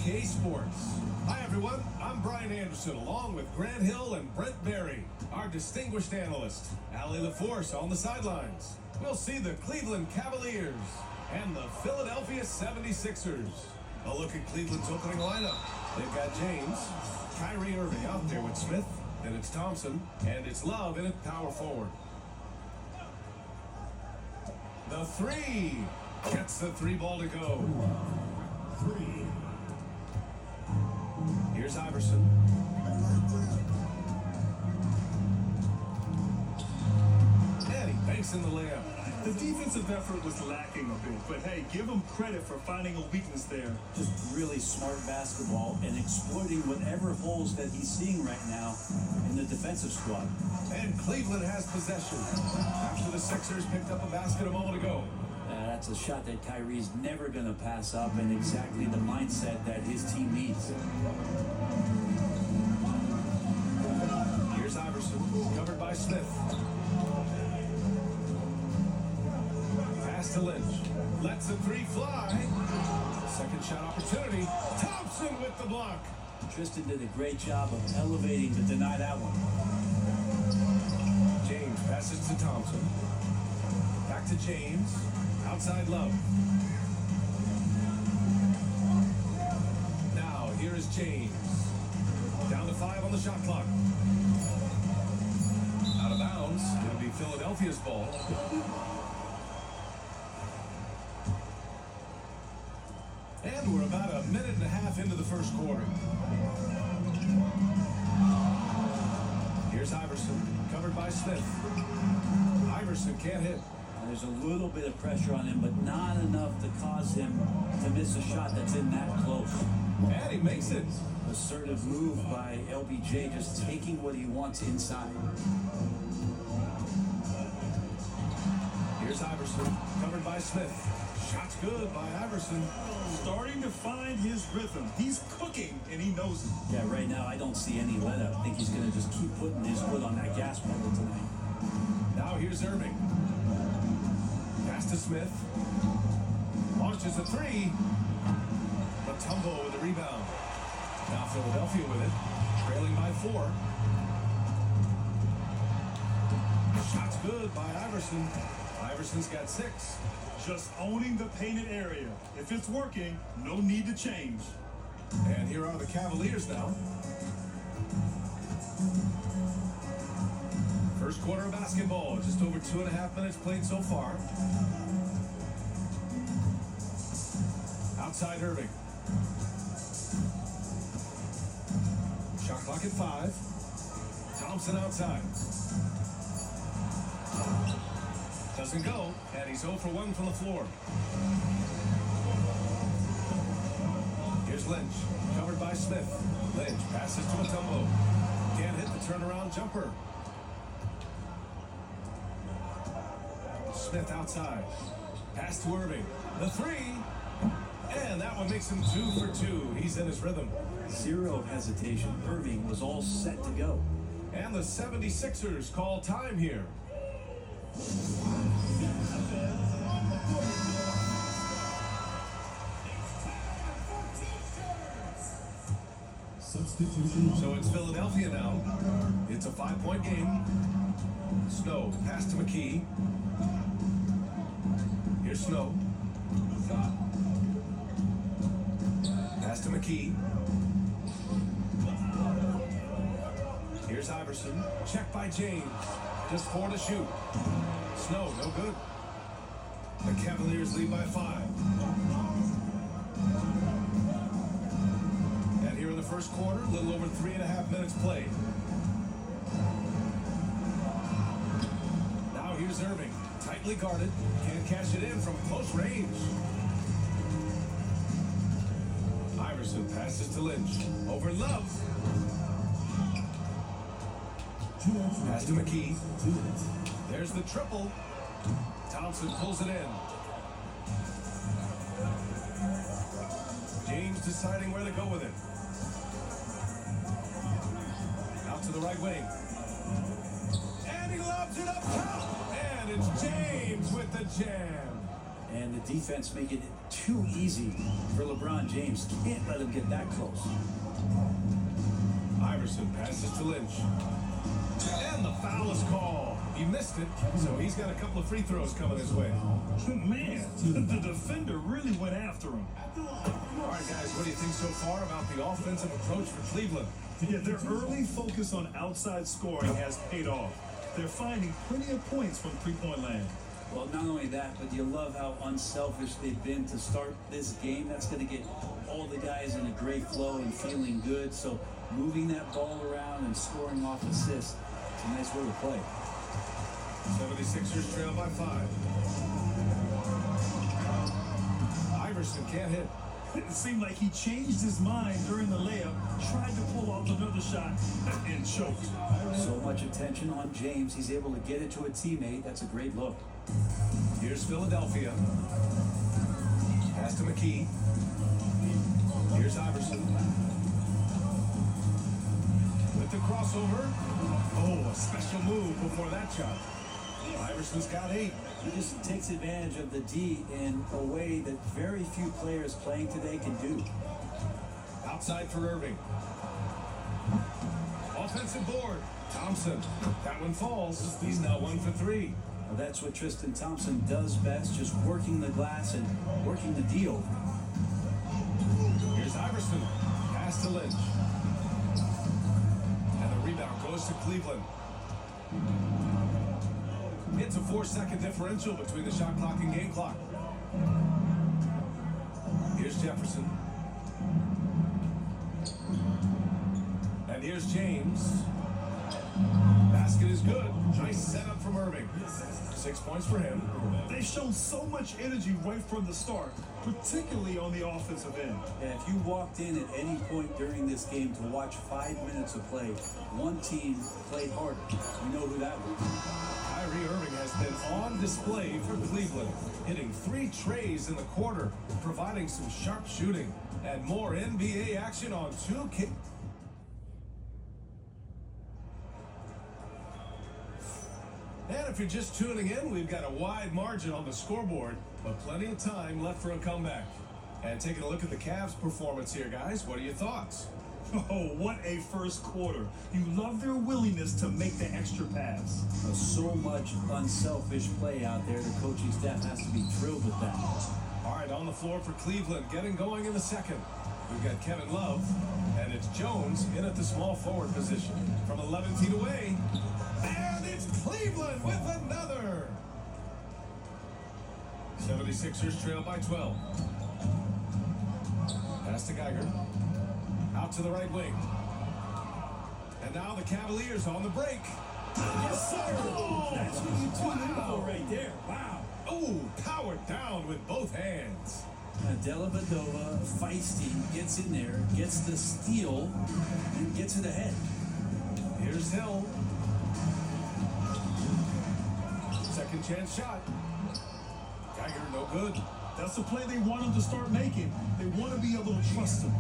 2K Sports. Hi everyone, I'm Brian Anderson along with Grant Hill and Brent Berry, our distinguished analyst. Allie LaForce on the sidelines. We'll see the Cleveland Cavaliers and the Philadelphia 76ers. A look at Cleveland's opening lineup. They've got James, Kyrie Irving out there with Smith, then it's Thompson, and it's Love in at power forward. The three gets the three ball to go. Here's Iverson. And he banks in the layup. The defensive effort was lacking a bit, but hey, give him credit for finding a weakness there. Just really smart basketball and exploiting whatever holes that he's seeing right now in the defensive squad. And Cleveland has possession after the Sixers picked up a basket a moment ago. That's a shot that Kyrie's never going to pass up, and exactly the mindset that his team needs. Here's Iverson, covered by Smith. Pass to Lynch. Lets the three fly. Second shot opportunity. Thompson with the block. Tristan did a great job of elevating to deny that one. James passes to Thompson. Back to James. Outside Love. Now here is James. Down to 5 on the shot clock. Out of bounds. It'll be Philadelphia's ball. And we're about a minute and a half into the first quarter. Here's Iverson, covered by Smith. Iverson can't hit. There's a little bit of pressure on him, but not enough to cause him to miss a shot that's in that close. And he makes it. Assertive move by LBJ, just taking what he wants inside. Here's Iverson, covered by Smith. Shot's good by Iverson. Starting to find his rhythm. He's cooking, and he knows it. Yeah, right now I don't see any let-up. I think he's going to just keep putting his foot on that gas pedal tonight. Now here's Irving. Pass to Smith. Launches a three. Mutombo with the rebound. Now Philadelphia with it. Trailing by 4. Shot's good by Iverson. Iverson's got 6. Just owning the painted area. If it's working, no need to change. And here are the Cavaliers now. First quarter of basketball, just over 2.5 minutes played so far. Outside Irving. Shot clock at 5. Thompson outside. Doesn't go, and he's 0 for 1 from the floor. Here's Lynch, covered by Smith. Lynch passes to Mutombo. Can't hit the turnaround jumper. Smith outside. Pass to Irving. The three. And that one makes him 2 for 2. He's in his rhythm. Zero hesitation. Irving was all set to go. And the 76ers call time here. Substitution. So it's Philadelphia now. It's a 5-point game. Snow, pass to McKee. Here's Snow. Pass to McKee. Here's Iverson. Check by James. Just 4 to shoot. Snow, no good. The Cavaliers lead by 5. And here in the first quarter, a little over 3.5 minutes played. Now here's Irving. Tightly guarded. Can't cash it in from close range. Iverson passes to Lynch. Over Love. Pass to McKee. There's the triple. Thompson pulls it in. James deciding where to go with it. Out to the right wing. And he lobs it up top. And it's James with the jam. And the defense making it too easy for LeBron James. Can't let him get that close. Iverson passes to Lynch. And the foul is called. He missed it, so he's got a couple of free throws coming his way. Man, the defender really went after him. All right, guys, what do you think so far about the offensive approach for Cleveland? Yeah, their early focus on outside scoring has paid off. They're finding plenty of points from three-point land. Well, not only that, but you love how unselfish they've been to start this game. That's going to get all the guys in a great flow and feeling good. So moving that ball around and scoring off assists, it's a nice way to play. 76ers trail by 5. Iverson can't hit. It seemed like he changed his mind during the layup, tried to pull off another shot, and choked. So much attention on James. He's able to get it to a teammate. That's a great look. Here's Philadelphia. Pass to McKee. Here's Iverson. With the crossover. Oh, a special move before that shot. Iverson's got 8. He just takes advantage of the D in a way that very few players playing today can do. Outside for Irving. Offensive board. Thompson. That one falls. He's now 1 for 3. Well, that's what Tristan Thompson does best, just working the glass and working the D over. Here's Iverson. Pass to Lynch. And the rebound goes to Cleveland. It's a 4-second differential between the shot clock and game clock. Here's Jefferson. And here's James. Basket is good. Nice setup from Irving. 6 points for him. They showed so much energy right from the start, particularly on the offensive end. Yeah, if you walked in at any point during this game to watch 5 minutes of play, one team played harder. You know who that was. Kyrie Irving has been on display for Cleveland, hitting 3 trays in the quarter, providing some sharp shooting, and more NBA action on 2K. And if you're just tuning in, we've got a wide margin on the scoreboard, but plenty of time left for a comeback. And taking a look at the Cavs' performance here, guys, what are your thoughts? Oh, what a first quarter. You love their willingness to make the extra pass. So much unselfish play out there. The coaching staff has to be thrilled with that. All right, on the floor for Cleveland, getting going in the second. We've got Kevin Love, and it's Jones in at the small forward position. From 11 feet away, and it's Cleveland with another. 76ers trail by 12. Pass to Geiger. Out to the right wing. And now the Cavaliers on the break. Yes, sir. Oh, that's what you tune in for right there. Wow. Oh, powered down with both hands. Dellavedova, feisty, gets in there, gets the steal, and gets it ahead. Here's Hill. Second chance shot. Geiger, no good. That's the play they want him to start making. They want to be able to trust him.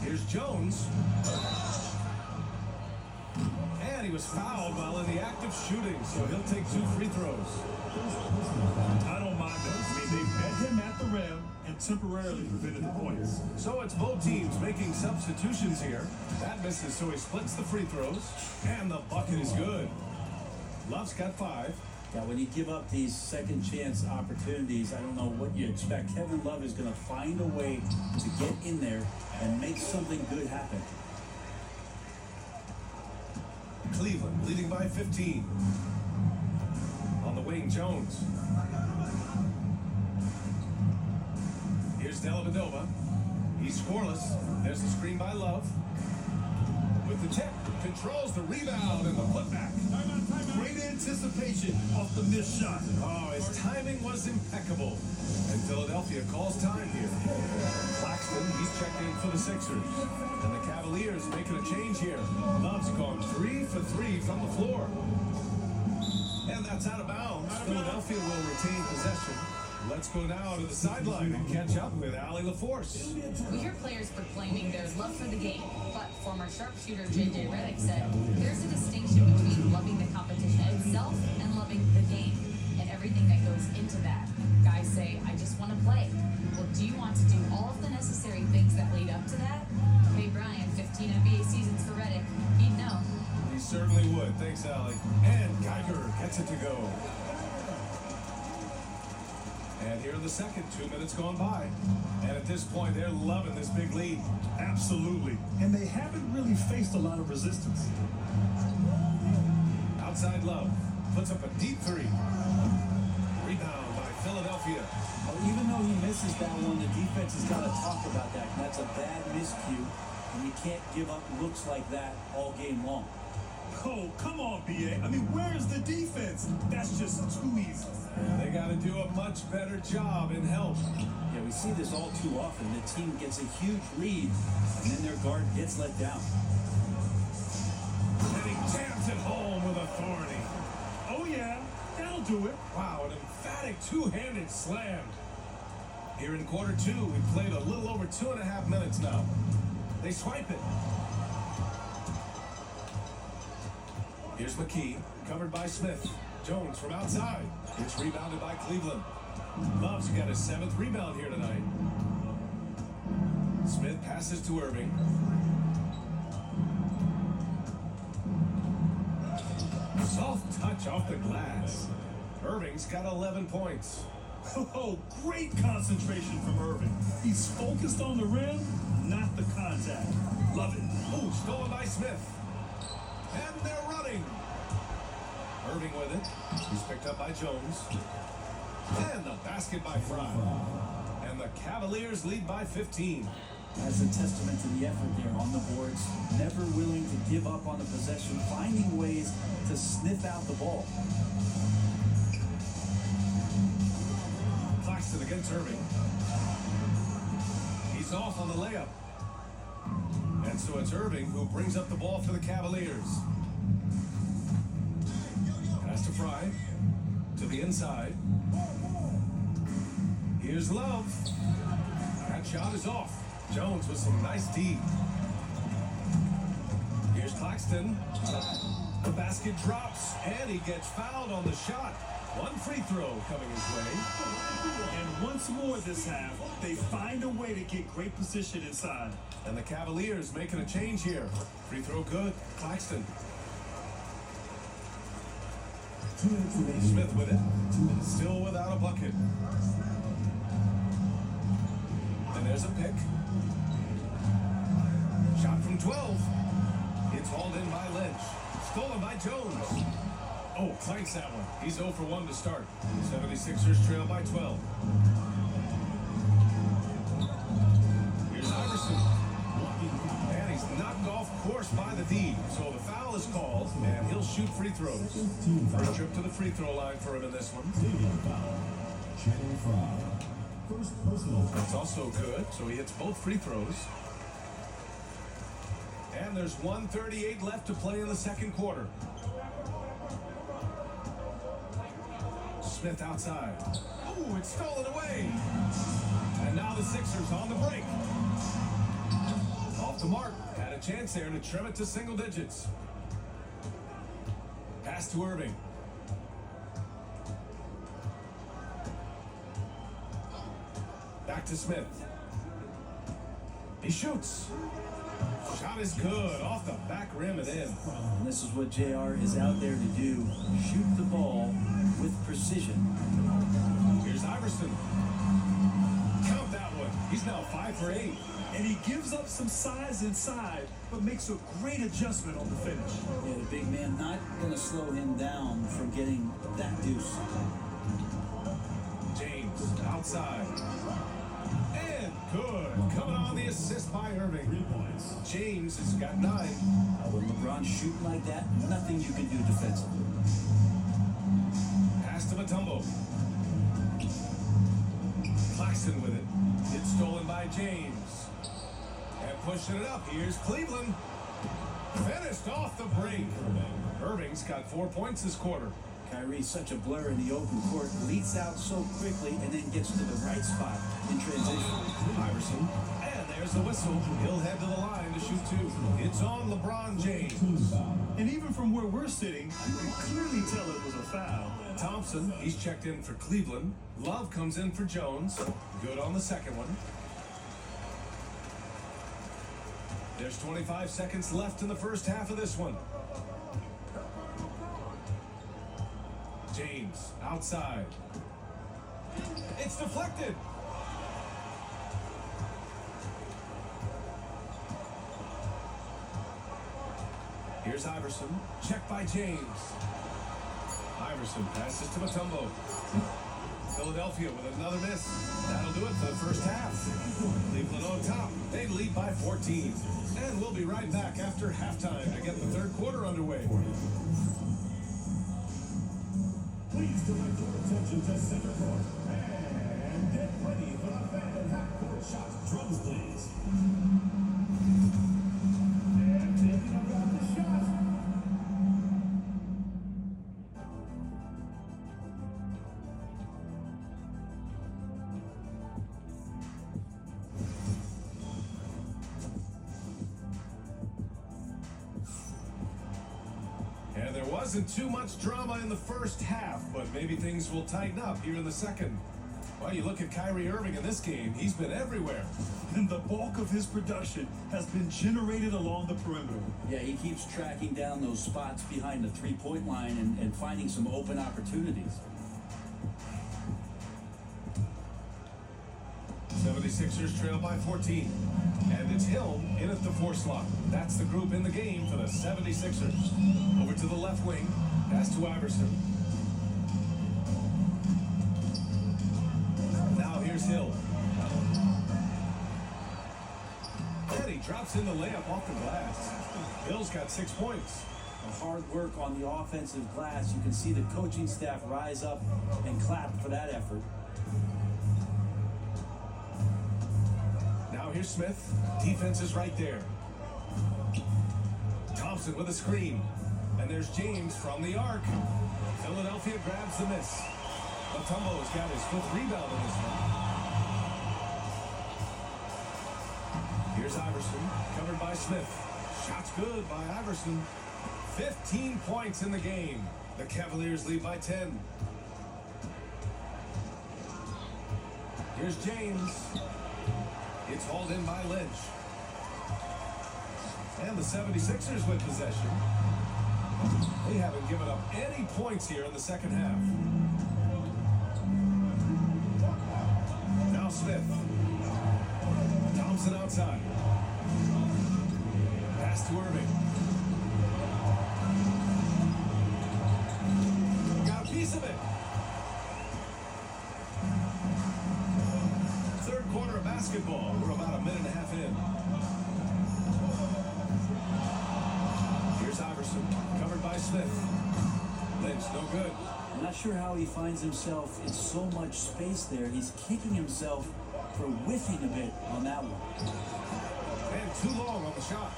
Here's Jones. And he was fouled while in the act of shooting, so he'll take 2 free throws. I don't mind that. I mean, they met him at the rim and temporarily prevented the points. So it's both teams making substitutions here. That misses, so he splits the free throws. And the bucket is good. Love's got 5. Yeah, when you give up these second chance opportunities, I don't know what you expect. Kevin Love is going to find a way to get in there and make something good happen. Cleveland leading by 15. On the wing, Jones. Here's Dellavedova. He's scoreless. There's the screen by Love. With the tip, controls the rebound and the putback. Great anticipation off the missed shot. Oh, his timing was impeccable. And Philadelphia calls time here. Claxton, he's checked in for the Sixers. And the Cavaliers making a change here. Love's gone 3 for 3 from the floor. And that's out of bounds. Philadelphia will retain possession. Let's go now to the sideline and catch up with Allie LaForce. We hear players proclaiming their love for the game, but former sharpshooter J.J. Redick said there's a distinction between loving the competition itself and loving the game. And every everything that goes into that. Guys say, I just want to play. Well, do you want to do all of the necessary things that lead up to that? Hey, Brian, 15 NBA seasons for Reddick. He'd know. He certainly would. Thanks, Allie. And Geiger gets it to go. And here in the second, 2 minutes gone by. And at this point, they're loving this big lead. Absolutely. And they haven't really faced a lot of resistance. Outside Love puts up a deep three. Rebound by Philadelphia. Well, even though he misses that one, the defense has got to talk about that. And that's a bad miscue. And you can't give up looks like that all game long. Oh, come on, BA. I mean, where's the defense? That's just too easy. They got to do a much better job in help. Yeah, we see this all too often. The team gets a huge lead, and then their guard gets let down. And he jams it home with authority. Oh, yeah. That'll do it. Wow, an emphatic two-handed slam. Here in quarter two, we've played a little over 2.5 minutes now. They swipe it. Here's McKee, covered by Smith. Jones from outside. It's rebounded by Cleveland. Love's got his 7th rebound here tonight. Smith passes to Irving. Soft touch off the glass. Irving's got 11 points. Oh, great concentration from Irving. He's focused on the rim, not the contact. Love it. Oh, stolen by Smith. And they're running. Irving with it. He's picked up by Jones. And the basket by Fry. And the Cavaliers lead by 15. That's a testament to the effort there on the boards. Never willing to give up on the possession, finding ways to sniff out the ball. Claxton against Irving. He's off on the layup. And so it's Irving who brings up the ball for the Cavaliers. Pass to Fry. To the inside. Here's Love. That shot is off. Jones with some nice D. Here's Claxton. The basket drops, and he gets fouled on the shot. One free throw coming his way. And once more this half, they find a way to get great position inside. And the Cavaliers making a change here. Free throw good. Claxton. Smith with it. Still without a bucket. And there's a pick. Shot from 12. It's hauled in by Lynch. Stolen by Jones. Oh, clanks that one. He's 0 for 1 to start. 76ers trail by 12. Here's Iverson. And he's knocked off course by the D. So the foul is called, and he'll shoot free throws. First trip to the free throw line for him in this one. That's also good, so he hits both free throws. And there's 1:38 left to play in the second quarter. Smith outside. Oh, it's stolen away. And now the Sixers on the break. Off the mark. Had a chance there to trim it to single digits. Pass to Irving. Back to Smith. He shoots. Shot is good. Off the back rim and in. And this is what JR is out there to do. Shoot the ball with precision. Here's Iverson. Count that one. He's now 5 for 8. And he gives up some size inside, but makes a great adjustment on the finish. Yeah, the big man not going to slow him down from getting that deuce. James outside. And good. Coming on the assist by Irving. 3 points. James has got 9. When LeBron's shooting like that, nothing you can do defensively. Pass to Mutombo. Claxton with it. It's stolen by James. And pushing it up. Here's Cleveland. Finished off the break. Irving's got 4 points this quarter. Kyrie's such a blur in the open court, leaks out so quickly, and then gets to the right spot in transition. Iverson. And there's There's the whistle. He'll head to the line to shoot two. It's on LeBron James. And even from where we're sitting, you can clearly tell it was a foul. Thompson, he's checked in for Cleveland. Love comes in for Jones. Good on the second one. There's 25 seconds left in the first half of this one. James, outside. It's deflected. Here's Iverson. Check by James. Iverson passes to Mutombo. Philadelphia with another miss. That'll do it for the first half. Cleveland on top. They lead by 14. And we'll be right back after halftime to get the third quarter underway. Please direct your attention to center court. And get ready for the fan and half-court shots. Drums, please. And taking about the shot. And there wasn't too much drama in the first half, but maybe things will tighten up here in the second. Well, you look at Kyrie Irving in this game, he's been everywhere. And the bulk of his production has been generated along the perimeter. Yeah, he keeps tracking down those spots behind the three-point line and finding some open opportunities. 76ers trail by 14. And it's Hill in at the 4 slot. That's the group in the game for the 76ers. Over to the left wing. Pass to Iverson. Now here's Hill. And he drops in the layup off the glass. Hill's got 6 points. Hard work on the offensive glass. You can see the coaching staff rise up and clap for that effort. Now here's Smith. Defense is right there. Thompson with a screen. And there's James from the arc. Philadelphia grabs the miss. Mutombo's got his 5th rebound in this one. Here's Iverson, covered by Smith. Shot's good by Iverson. 15 points in the game. The Cavaliers lead by 10. Here's James. It's hauled in by Lynch. And the 76ers with possession. They haven't given up any points here in the second half. Now Smith. Thompson outside. Pass to Irving. Got a piece of it. Third quarter of basketball. We're about a minute and a half in. Here's Iverson, covered by Smith. Lynch, no good. I'm not sure how he finds himself in so much space there. He's kicking himself for whiffing a bit on that one. And too long on the shot.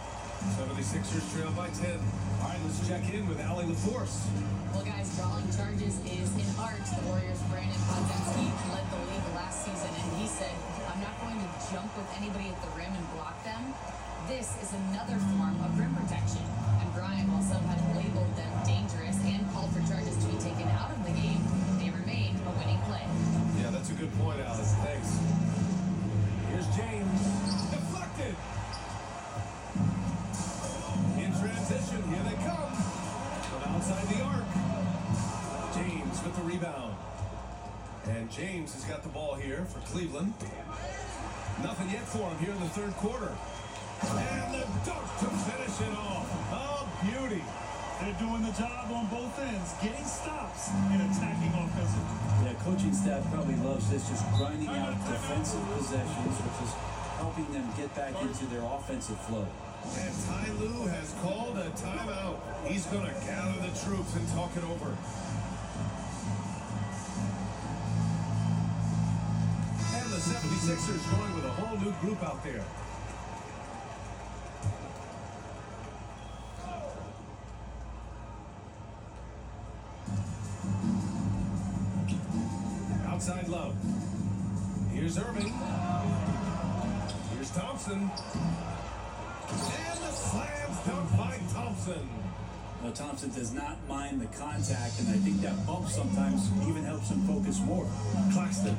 76ers trail by 10. All right, let's check in with Allie LaForce. Well, guys, drawing charges is an art. The Warriors' Brandon Podziemski led the league last season, and he said, I'm not going to jump with anybody at the rim and block them. This is another form of rim protection. And Brian, while some had labeled them dangerous and called for charges to be taken out of the game, they remained a winning play. Yeah, that's a good point, Alice. Thanks. Here's James. Deflected. In transition, here they come. From outside the arc. James with the rebound. And James has got the ball here for Cleveland. Nothing yet for him here in the third quarter. And the dunk to finish it off. Oh, beauty. They're doing the job on both ends, getting stops and attacking offensively. Yeah, coaching staff probably loves this, just grinding out defensive possessions, which is helping them get back into their offensive flow. And Ty Lue has called a timeout. He's going to gather the troops and talk it over. And the 76ers going with a whole new group out there. Outside Love. Here's Irving. Here's Here's Thompson. And the slam dunk by Thompson. Well, Thompson does not mind the contact, and I think that bump sometimes even helps him focus more. Claxton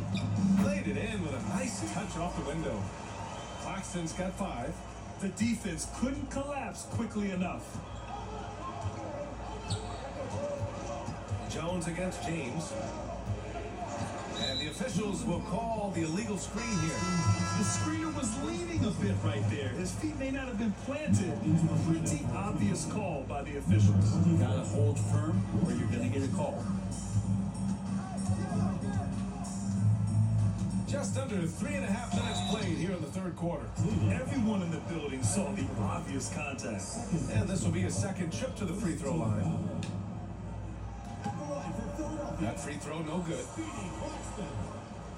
played it in with a nice touch off the window. Claxton's got 5. The defense couldn't collapse quickly enough. Jones against James. And the officials will call the illegal screen here. The screener was leaning a bit right there. His feet may not have been planted. Pretty obvious call by the officials. You gotta hold firm or you're gonna get a call. Just under 3.5 minutes played here in the third quarter. Everyone in the building saw the obvious contact. And this will be a second trip to the free throw line. That free throw no good.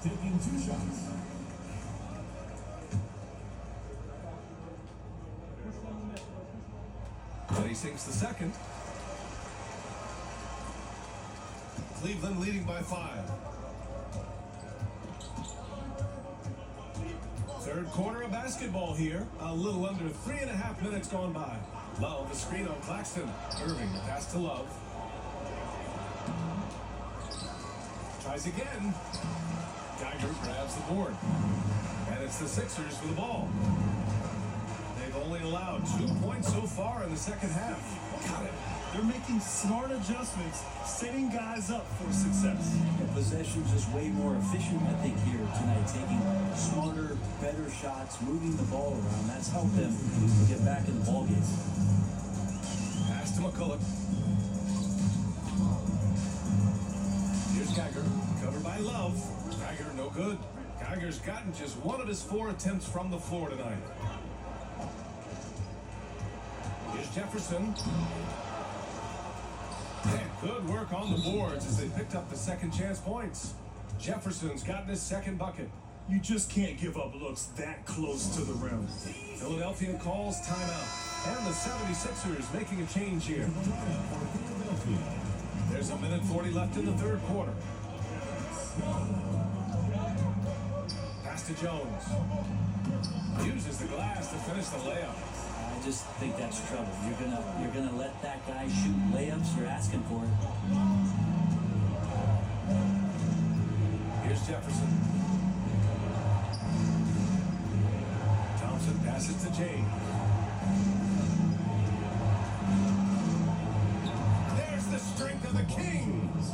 Taking 2 shots. But he sinks the second. Cleveland leading by 5. Third quarter of basketball here. A little under 3.5 minutes gone by. Love the screen on Claxton. Irving pass to Love. Tries again. Geiger grabs the board. And it's the Sixers for the ball. They've only allowed 2 points so far in the second half. Got it. They're making smart adjustments, setting guys up for success. The possession's just way more efficient, I think, here tonight. Taking smarter, better shots, moving the ball around. That's helped them get back in the ballgame. Pass to McCulloch. Here's Geiger, covered by Love. Geiger, no good. Geiger's gotten just 1 of his 4 attempts from the floor tonight. Here's Jefferson. And good work on the boards as they picked up the second chance points. Jefferson's gotten his second bucket. You just can't give up looks that close to the rim. Philadelphia calls timeout. And the 76ers making a change here. There's 1:40 left in the third quarter. Pass to Jones. Uses the glass to finish the layup. I just think that's trouble. You're gonna let that guy shoot layups. You're asking for it. Here's Jefferson. Thompson passes to James. There's the strength of the Kings.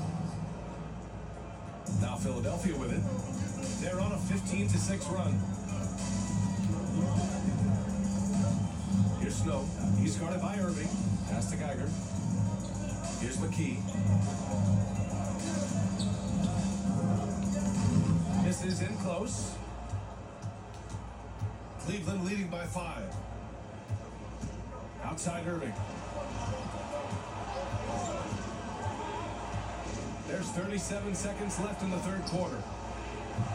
Now Philadelphia with it. They're on a 15-6 run. Here's Snow. He's guarded by Irving. Pass to Geiger. Here's McKee. Misses in close. Cleveland leading by 5. Outside Irving. There's 37 seconds left in the third quarter.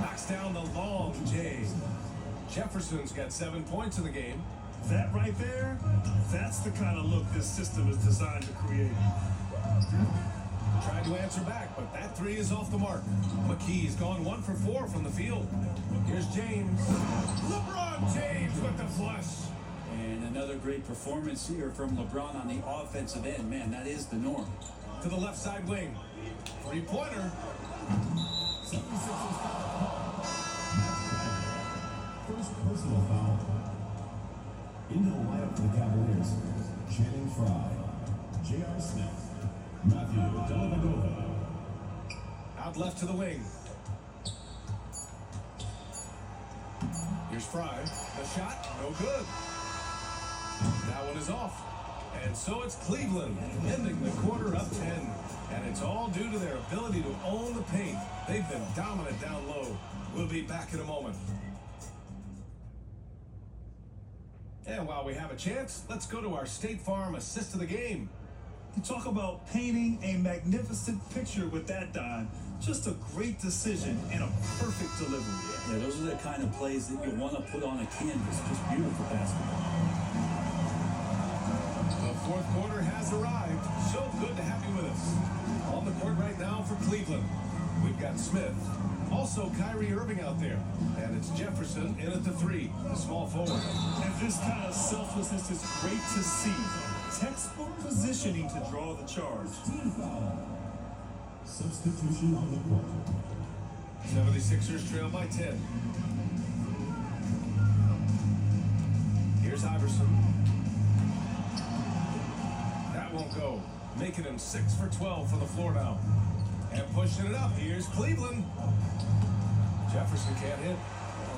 Knocks down the long J. Jefferson's got 7 points in the game. That right there, that's the kind of look this system is designed to create. Tried to answer back, but that 3 is off the mark. McKee's gone 1 for 4 from the field. Here's James. LeBron James with the flush. And another great performance here from LeBron on the offensive end. Man, that is the norm. To the left side wing. 3-pointer. First personal foul. Into the lineup for the Cavaliers. Channing Frye. J.R. Smith. Matthew Dellavedova. Out left to the wing. Here's Frye. The shot, no good. That one is off. And so it's Cleveland ending the quarter up 10. And it's all due to their ability to own the paint. They've been dominant down low. We'll be back in a moment. And while we have a chance, let's go to our State Farm assist of the game. You talk about painting a magnificent picture with that dime. Just a great decision and a perfect delivery. Yeah, those are the kind of plays that you want to put on a canvas. Just beautiful basketball. The fourth quarter has arrived. So good to have you with us. On the court right now for Cleveland. We've got Smith. Also Kyrie Irving out there. And it's Jefferson in at the 3, the small forward. And this kind of selflessness is great to see. Textbook positioning to draw the charge. Substitution on the court. 76ers trail by 10. Here's Iverson. That won't go. Making him 6 for 12 from the floor now. And pushing it up. Here's Cleveland. Jefferson can't hit.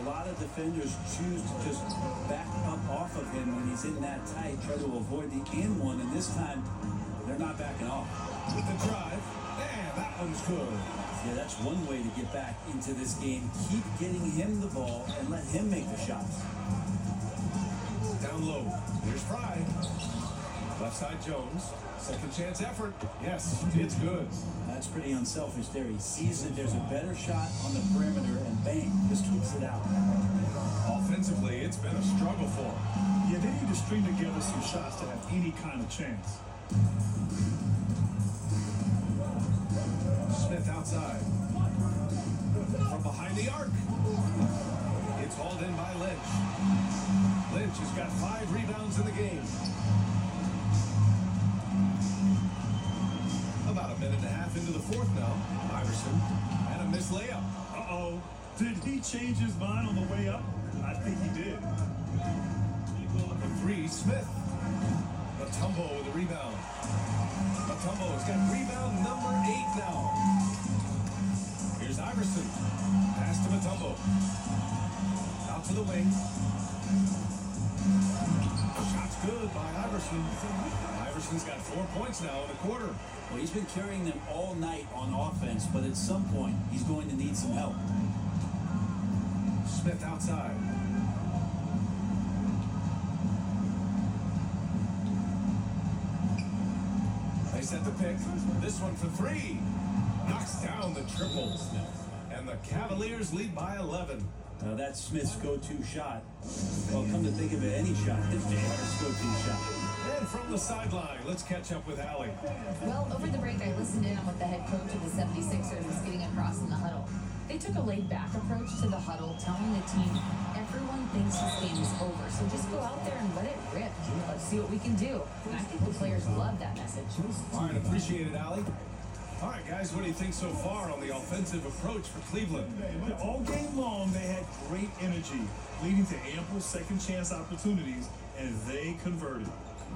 A lot of defenders choose to just back up off of him when he's in that tight, try to avoid the in one, and this time they're not backing off. With the drive. And that one's good. Yeah, that's one way to get back into this game. Keep getting him the ball and let him make the shots. Down low. Here's Fry. Left side Jones. Second chance effort. Yes, it's good. That's pretty unselfish there. He sees that there's a better shot on the perimeter and bang, just kicks it out. Offensively, it's been a struggle for him. Yeah, they need to string together some shots to have any kind of chance. Smith outside. From behind the arc. It's hauled in by Lynch. Lynch has got 5 rebounds in the game. About a minute and a half into the fourth now. Iverson and a missed layup. Uh-oh. Did he change his mind on the way up? I think he did. From 3, Smith. Matumbo with a rebound. Matumbo's got rebound number 8 now. Here's Iverson. Pass to Matumbo. Out to the wing. Shot's good by Iverson. Iverson's got 4 points now in the quarter. Well, he's been carrying them all night on offense, but at some point, he's going to need some help. Smith outside. They set the pick. This one for 3. Knocks down the triple. And the Cavaliers lead by 11. Now that's Smith's go-to shot. Well, come to think of it, any shot is J.R.'s go-to shot. And from the sideline, let's catch up with Allie. Well, over the break, I listened in on what the head coach of the 76ers was getting across in the huddle. They took a laid-back approach to the huddle, telling the team, everyone thinks this game is over, so just go out there and let it rip. Let's see what we can do. And I think the players love that message. All right, appreciate it, Allie. All right, guys, what do you think so far on the offensive approach for Cleveland? All game long, they had great energy, leading to ample second chance opportunities, and they converted.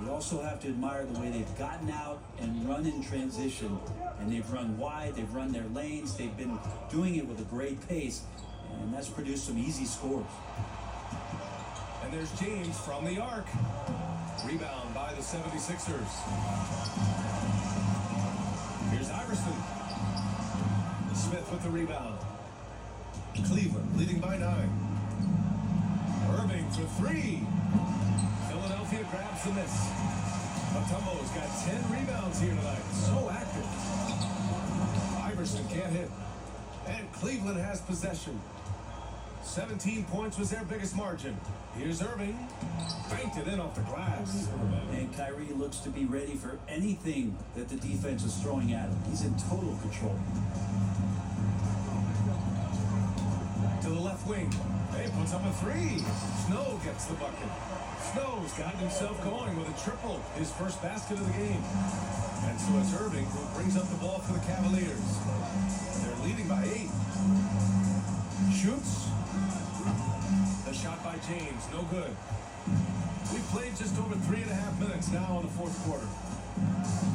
We also have to admire the way they've gotten out and run in transition. And they've run wide, they've run their lanes, they've been doing it with a great pace, and that's produced some easy scores. And there's James from the arc. Rebound by the 76ers. Here's Iverson. Smith with the rebound. Cleveland leading by 9. Irving for 3. Philadelphia grabs the miss. Matumbo's got 10 rebounds here tonight. So active. Iverson can't hit. And Cleveland has possession. 17 points was their biggest margin. Here's Irving. Banked it in off the glass. And Kyrie looks to be ready for anything that the defense is throwing at him. He's in total control. To the left wing. Hey, puts up a 3. Snow gets the bucket. Snow's gotten himself going with a triple. His first basket of the game. And so it's Irving who brings up the ball for the Cavaliers. They're leading by 8. Shoots. The shot by James, no good. We've played just over 3.5 minutes now in the fourth quarter.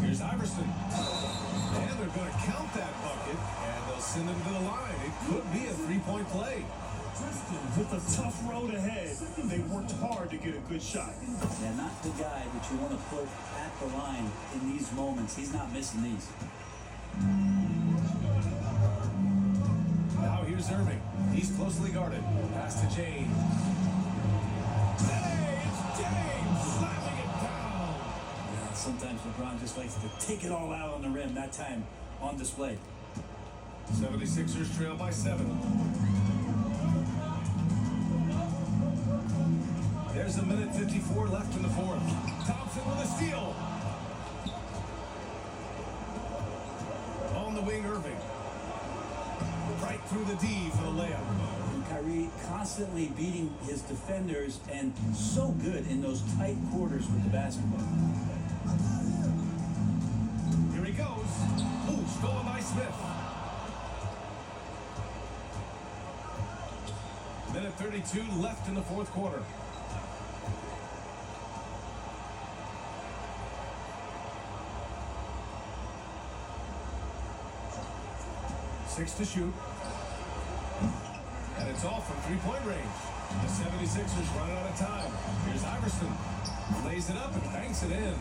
Here's Iverson. And they're going to count that bucket, and they'll send him to the line. It could be a 3-point play. With a tough road ahead, they worked hard to get a good shot. Yeah, not the guy that you want to put at the line in these moments. He's not missing these. Now here's Irving. He's closely guarded. Pass to James. Hey, it's James slamming it down. Yeah, sometimes LeBron just likes to take it all out on the rim. That time on display. 76ers trail by 7. There's a minute 54 left in the fourth. Thompson with a steal. On the wing, Irving. right through the D for the layup. And Kyrie constantly beating his defenders and so good in those tight quarters with the basketball. Here he goes. Ooh, stolen by Smith. Minute 32 left in the fourth quarter. Six to shoot. And it's off from three-point range. The 76ers run out of time. Here's Iverson. Lays it up and banks it in.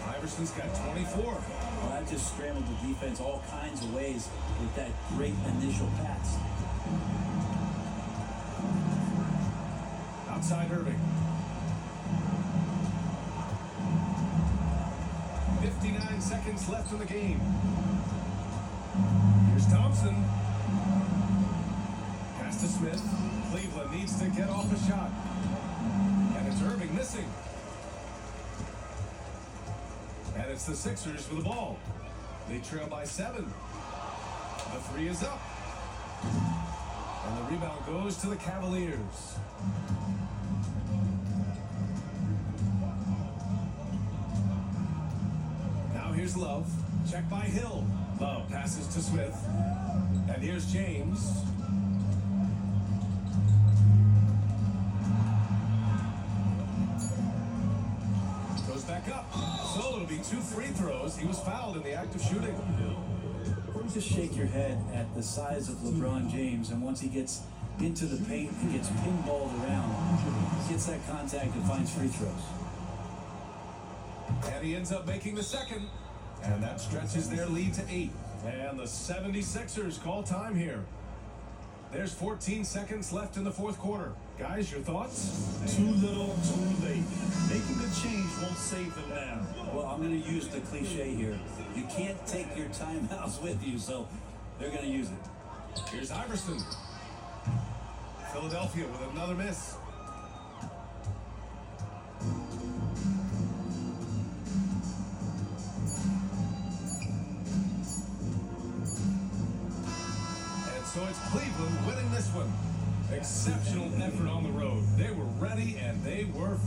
Iverson's got 24. Well, that just scrambled the defense all kinds of ways with that great initial pass. Outside Irving. 59 seconds left in the game. Here's Thompson. Pass to Smith. Cleveland needs to get off a shot. And it's Irving missing. And it's the Sixers with the ball. They trail by 7. The three is up. And the rebound goes to the Cavaliers. Now here's Love. Check by Hill. Love passes to Smith. And here's James. Goes back up. So it'll be 2 free throws. He was fouled in the act of shooting. Just shake your head at the size of LeBron James, and once he gets into the paint and gets pinballed around, gets that contact and finds free throws. And he ends up making the second. And that stretches their lead to 8. And the 76ers call time here. There's 14 seconds left in the fourth quarter. Guys, your thoughts? Too little, too late. Making the change won't save them now. Well, I'm going to use the cliche here. You can't take your timeouts with you, so they're going to use it. Here's Iverson. Philadelphia with another miss. And so it's Cleveland winning this one. Exceptional effort on the road. They were ready and they were